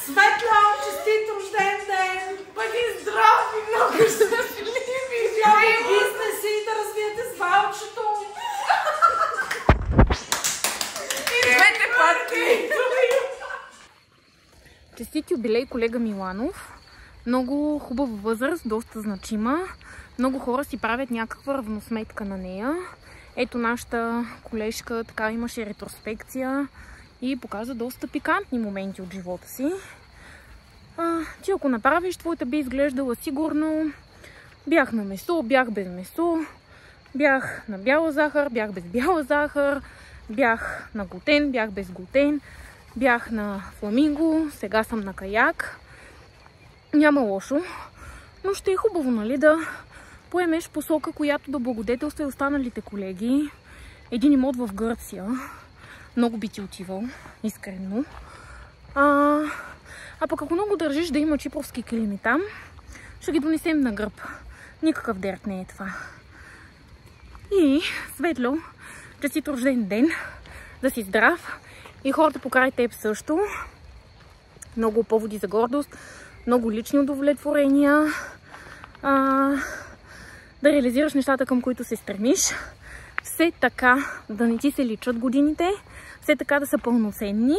Светла, честит рожден ден! Бъди здрав и много щастливи! Вярвай бизнеси да развиете с ваучето! И двете патки! Честит юбилей, колега Миланов. Много хубава възраст, доста значима. Много хора си правят някаква равносметка на нея. Ето нашата колежка така имаше ретроспекция и показа доста пикантни моменти от живота си. Ти ако направиш, твоята би изглеждала сигурно. Бях на месо, бях без месо, бях на бяла захар, бях без бяла захар, бях на глутен, бях без глутен, бях на фламинго, сега съм на каяк. Няма лошо, но ще е хубаво, нали, да поемеш посока, която да благодетелства и останалите колеги. Един имот в Гърция. Много би ти отивал, искрено. А пък ако много държиш да има чипровски килими там, ще ги донесем на гръб. Никакъв дерт не е това. И, Светло, честит рожден ден, да си здрав и хората покрай теб също. Много поводи за гордост, много лични удовлетворения, да реализираш нещата, към които се стремиш. Все така да не ти се личат годините, все така да са пълноценни,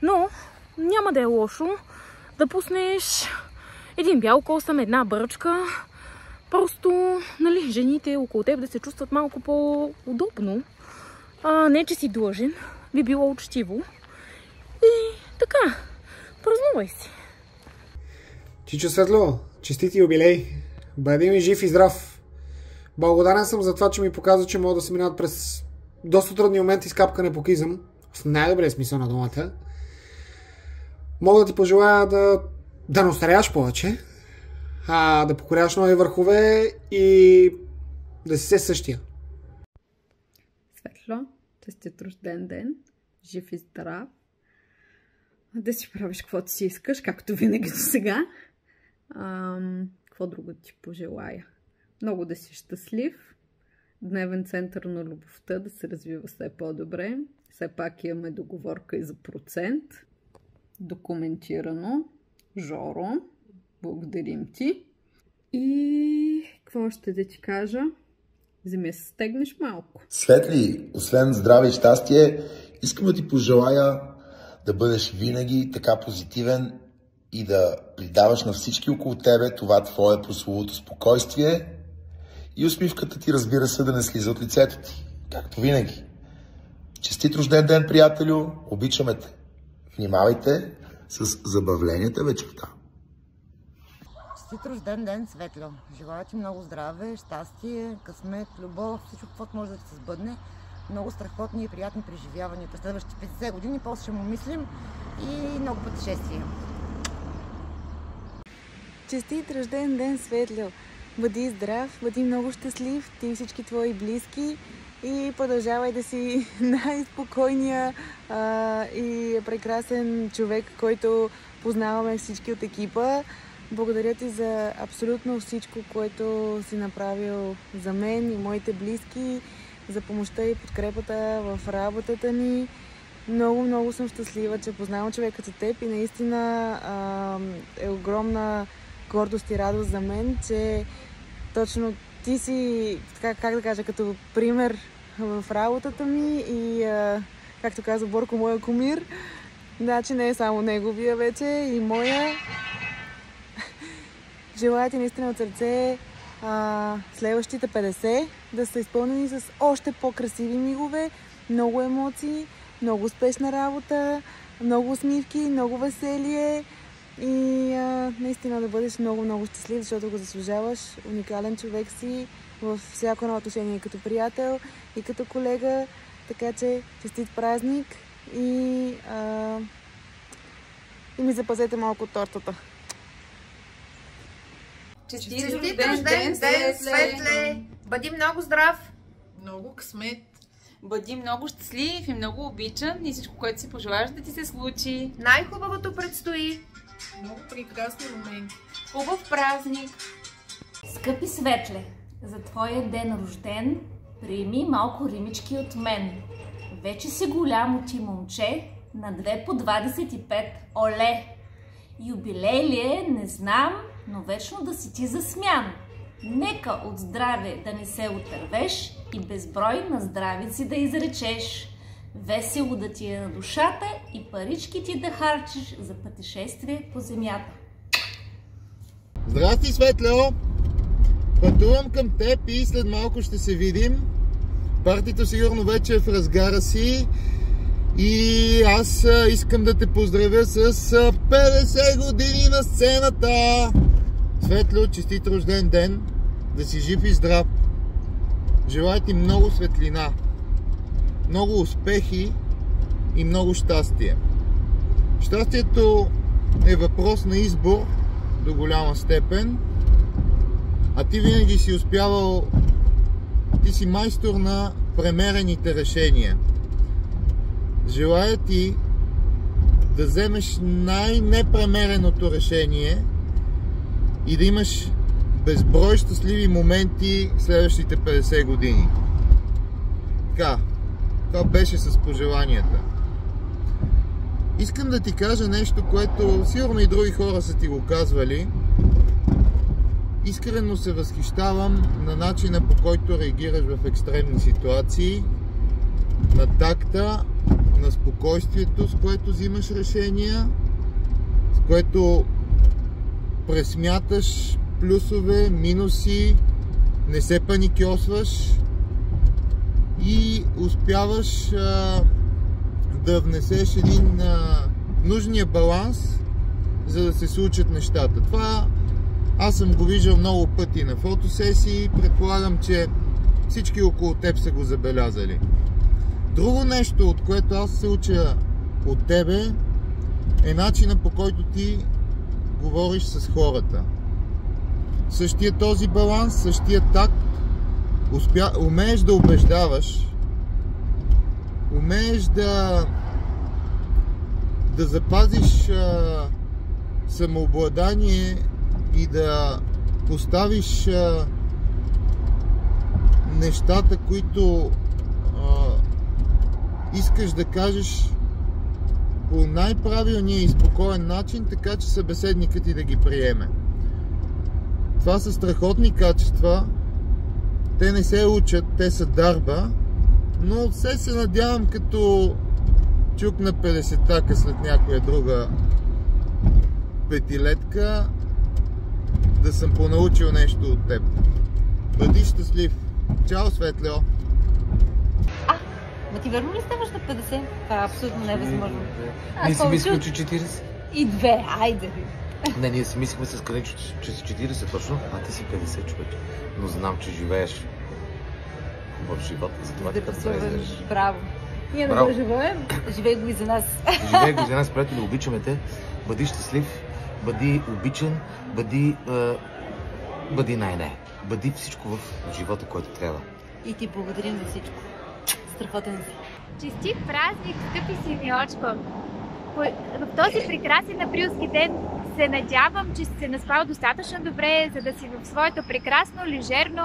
но няма да е лошо да пуснеш един бял косъм, една бърчка. Просто, нали, жените около теб да се чувстват малко по-удобно. Не, че си длъжен, би било учтиво. И така, празнувай си. Чичо Светло, честити юбилей! Бъди ми жив и здрав! Благодарен съм за това, че ми показва, че мога да се минават през доста трудни моменти с капка непокизъм, в най-добрия смисъл на думата. Мога да ти пожелая да не остаряваш повече, да покоряваш нови върхове и да си се същия. Светло, честит рожден ден, жив и здрав, да си правиш каквото си искаш, както винаги до сега. Какво друго ти пожелая? Много да си щастлив, дневен център на любовта да се развива все по-добре. Все пак имаме договорка и за процент. Документирано. Жоро, благодарим ти. И какво ще да ти кажа? Вземи се стегнеш малко. Светли, освен здраве и щастие, искам да ти пожелая да бъдеш винаги така позитивен и да придаваш на всички около тебе това твое прословото спокойствие и усмивката ти, разбира се, да не слиза от лицето ти, както винаги. Честит рожден ден, приятелю! Обичаме те! Внимавайте с забавленията вечерта. Честит рожден ден, Светло! Желая ти много здраве, щастие, късмет, любов, всичко, каквото може да ти се сбъдне. Много страхотни и приятни преживявания през следващите 50 години, после ще му мислим и много пътешествия. Честит рожден ден, Светло! Бъди здрав, бъди много щастлив, ти и всички твои близки и продължавай да си най-спокойния и прекрасен човек, който познаваме всички от екипа. Благодаря ти за абсолютно всичко, което си направил за мен и моите близки, за помощта и подкрепата в работата ни. Много, много съм щастлива, че познавам човек като теб и наистина е огромна гордост и радост за мен, че точно ти си, как да кажа, като пример в работата ми и, както каза Борко, моя кумир. Значи не е само неговия вече и моя. Желая ти наистина от сърце следващите 50 да са изпълнени с още по-красиви мигове, много емоции, много успешна работа, много усмивки, много веселие и наистина да бъдеш много, много щастлив, защото го заслужаваш. Уникален човек си във всяко едно отношение като приятел и като колега, така че честит празник и ми запазете малко от тортата. Честит рожден ден, Светле! Бъди много здрав! Много късмет! Бъди много щастлив и много обичан и всичко, което си пожелаш да ти се случи. Най-хубавото предстои! Много прекрасни моменти! Хубав празник! Скъпи Светле! За твоя ден рожден приеми малко римички от мен. Вече си голямо ти момче, на 2 по 25, оле! Юбилей ли е, не знам, но вечно да си ти засмян. Нека от здраве да не се отървеш и безброй на здравици да изречеш. Весело да ти е на душата и парички ти да харчиш за пътешествие по земята. Здрасти, Светло! Пътувам към теб и след малко ще се видим. Партито сигурно вече е в разгара си и аз искам да те поздравя с 50 години на сцената! Светло, честит рожден ден! Да си жив и здрав! Желая ти много светлина, много успехи и много щастие. Щастието е въпрос на избор до голяма степен, а ти винаги си успявал, ти си майстор на премерените решения. Желая ти да вземеш най-непремереното решение и да имаш безброй щастливи моменти следващите 50 години. Така, това беше с пожеланията. Искам да ти кажа нещо, което сигурно и други хора са ти го казвали. Искрено се възхищавам на начина, по който реагираш в екстремни ситуации, на такта, на спокойствието, с което взимаш решения, с което пресмяташ плюсове, минуси, не се паникьосваш и успяваш да внесеш един нужния баланс, за да се случат нещата. Това аз съм го виждал много пъти на фотосесии, предполагам, че всички около теб са го забелязали. Друго нещо, от което аз се уча от тебе, е начина, по който ти говориш с хората. Същия този баланс, същия такт, умееш да убеждаваш, умееш да запазиш самообладание и да поставиш нещата, които искаш да кажеш по най-правилния и спокоен начин, така че събеседникът ти да ги приеме. Това са страхотни качества. Те не се учат, те са дарба, но все се надявам като чук на 50-така след някоя друга петилетка да съм понаучил нещо от теб. Бъди щастлив! Чао, Светлио! Ма ти верно ли ставаш на 50? Това е абсолютно невъзможно. Ние си мислихме, че 40. И 2, айде! Не, ние си мислихме с Кънечо, че си 40 точно, а ти си 50 човек. Но знам, че живееш в живота, затова така да изглеждаш. Браво! Ние да го живеем, живей го и за нас. Живей го и за нас, приятели, обичаме те. Бъди щастлив, бъди обичан, бъди най-не. Бъди всичко в живота, който трябва. И ти благодарим за всичко. Страхотен си. Честит празник, скъпи Симеочко! В този прекрасен априлски ден се надявам, че си се наспал достатъчно добре, за да си в своето прекрасно, лежерно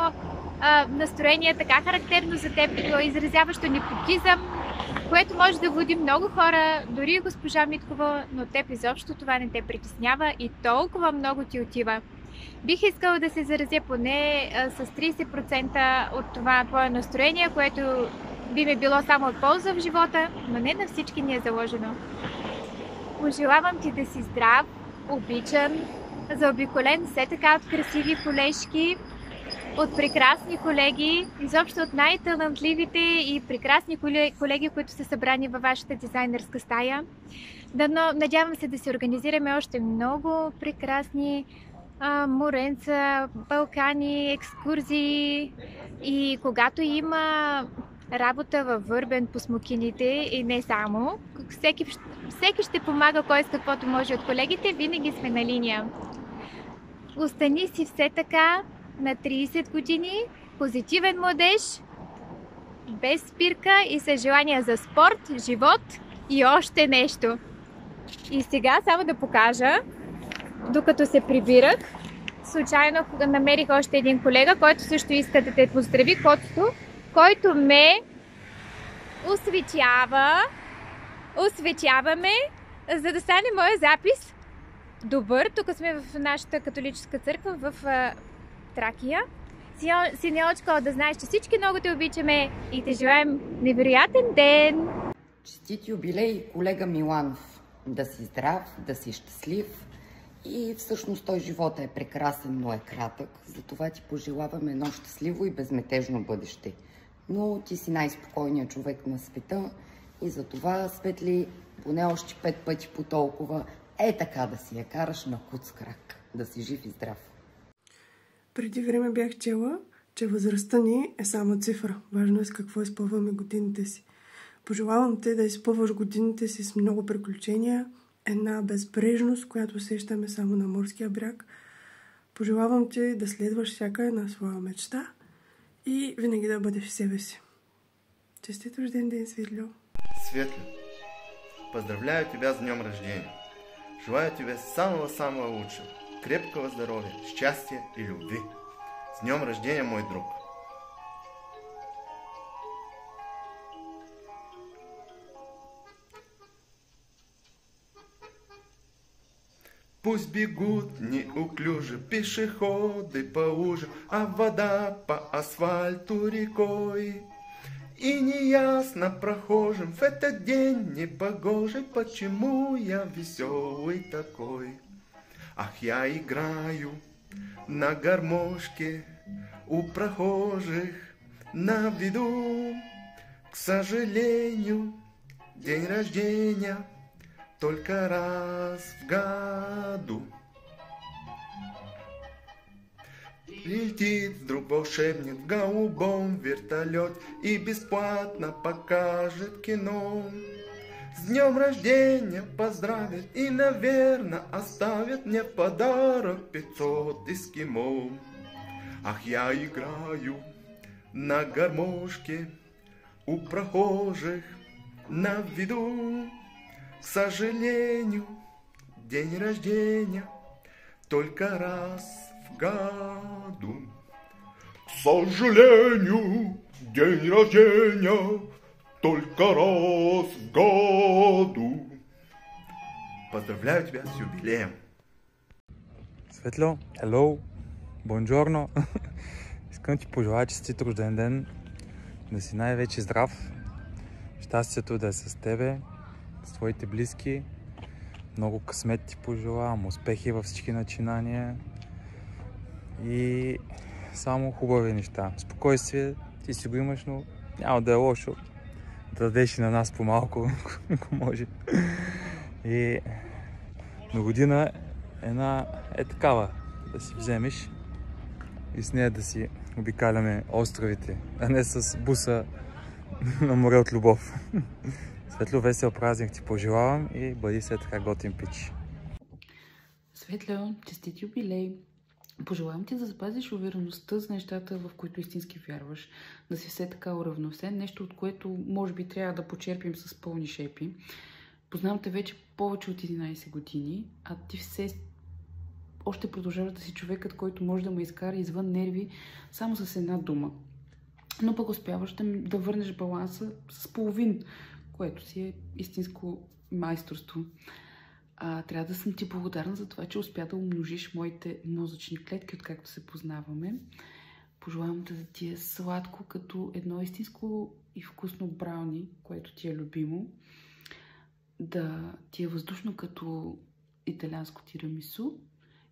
настроение, така характерно за теб, изразяващо непокизъм, което може да води много хора, дори госпожа Миткова, но теб изобщо това не те притеснява и толкова много ти отива. Бих искала да се заразя поне с 30% от това твое настроение, което би ми било само от полза в живота, но не на всички ни е заложено. Пожелавам ти да си здрав, обичан, заобиколен все така от красиви колежки, от прекрасни колеги, изобщо от най-талантливите и прекрасни колеги, които са събрани във вашата дизайнерска стая. Надявам се да се организираме още много прекрасни моренца, Балкани, екскурзии и когато има работа във Върбен по смокините и не само, всеки ще помага кой с каквото може от колегите, винаги сме на линия. Остани си все така на 30 години, позитивен младеж, без спирка и с желание за спорт, живот и още нещо. И сега само да покажа, докато се прибирах, случайно намерих още един колега, който също иска да те поздрави, който ме осветяваме, за да стане моя запис добър. Тук сме в нашата католическа църква в Тракия. Синелчко, да знаеш, че всички много те обичаме и те желаем невероятен ден! Честит юбилей, колега Миланов! Да си здрав, да си щастлив и всъщност той живота е прекрасен, но е кратък. Затова ти пожелаваме едно щастливо и безметежно бъдеще. Но ти си най-спокойният човек на света и затова, Светли, поне още 5 пъти по толкова така да си я караш на куц крак. Да си жив и здрав. Преди време бях чела, че възрастта ни е само цифра. Важно е с какво изпълваме годините си. Пожелавам те да изпълваш годините си с много приключения, една безбрежност, която усещаме само на морския бряг. Пожелавам ти да следваш всяка една своя мечта и винаги да бъдеш в себе си. Честит рожден ден, Светло! Светло, поздравляю тебя с днем рождения! Желаю тебе самого лучшего, крепкого здоровья, счастья и любви. С днем рождения, мой друг! Пусть бегут неуклюже пешеходы по лужам, а вода по асфальту рекой. И неясно прохожим в этот день непогожий, почему я веселый такой. Ах, я играю на гармошке у прохожих на виду. К сожалению, день рождения только раз в году. Летит вдруг волшебник в голубом вертолете и бесплатно покажет кино. С днем рождения поздравит и, наверное, оставит мне в подарок 500 эскимо. Ах, я играю на гармошке у прохожих на виду. К сожалению, день рождения только раз в году. К сожалению, день рождения только раз в году. Поздравляю тебя с юбилеем. Светло, hello, buongiorno. Искам ти пожелая честит рожден ден, да си най-вече здрав, щастието да е с тебе, с твоите близки. Много късмет ти пожелавам, успехи във всички начинания и само хубави неща. Спокойствие ти си го имаш, но няма да е лошо да дадеш и на нас по-малко, ако може. И на година една е такава, да си вземеш и с нея да си обикаляме островите, а не с буса на море от любов. Светло, весел празник ти пожелавам и бъди все така готин пич. Светло, честит юбилей! Пожелавам ти да запазиш увереността за нещата, в които истински вярваш, да си все така уравновесен, нещо от което може би трябва да почерпим с пълни шепи. Познавам те вече повече от 11 години, а ти все още продължаваш да си човекът, който може да ме изкара извън нерви само с една дума. Но пък успяваш да върнеш баланса с половин, което си е истинско майсторство. Трябва да съм ти благодарна за това, че успя да умножиш моите мозъчни клетки, откакто се познаваме. Пожелавам да ти е сладко, като едно истинско и вкусно брауни, което ти е любимо. Да ти е въздушно, като италианско тирамису.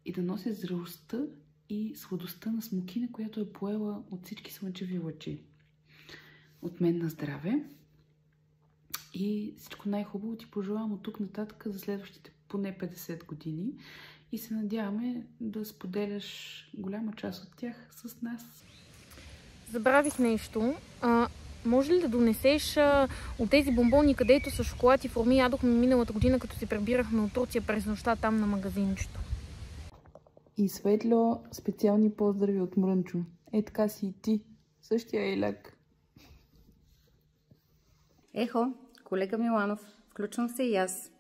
И да носи зрелостта и сладостта на смокина, която е поела от всички слънчеви лъчи. От мен на здраве. И всичко най-хубаво ти пожелавам от тук нататък за следващите поне 50 години и се надяваме да споделяш голяма част от тях с нас. Забравих нещо. Може ли да донесеш от тези бомбони, където с шоколад и форми ядохме миналата година, като се прибирахме от Турция през нощта там на магазинчето? И Светло, специални поздрави от Мрънчо. Е, така си и ти. Същия еляк. Ехо, колега Миланов, включвам се и аз.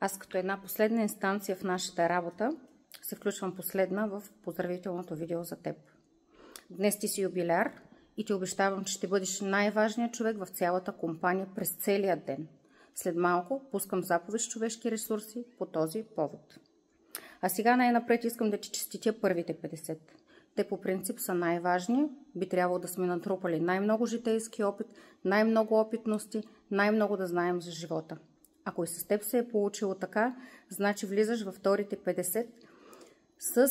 Аз като една последна инстанция в нашата работа се включвам последна в поздравителното видео за теб. Днес ти си юбиляр и ти обещавам, че ще бъдеш най-важният човек в цялата компания през целия ден. След малко пускам заповед с човешки ресурси по този повод. А сега най-напред искам да ти честитя първите 50. Те по принцип са най-важни. Би трябвало да сме натрупали най-много житейски опит, най-много опитности, най-много да знаем за живота. Ако и с теб се е получило така, значи влизаш във вторите 50 с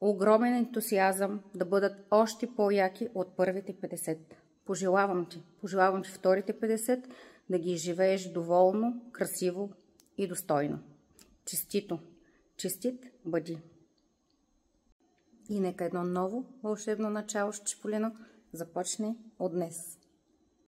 огромен ентусиазъм да бъдат още по-яки от първите 50. Пожелавам ти вторите 50 да ги изживееш доволно, красиво и достойно. Честито! Честит бъди! И нека едно ново вълшебно начало с Чиполино започне от днес.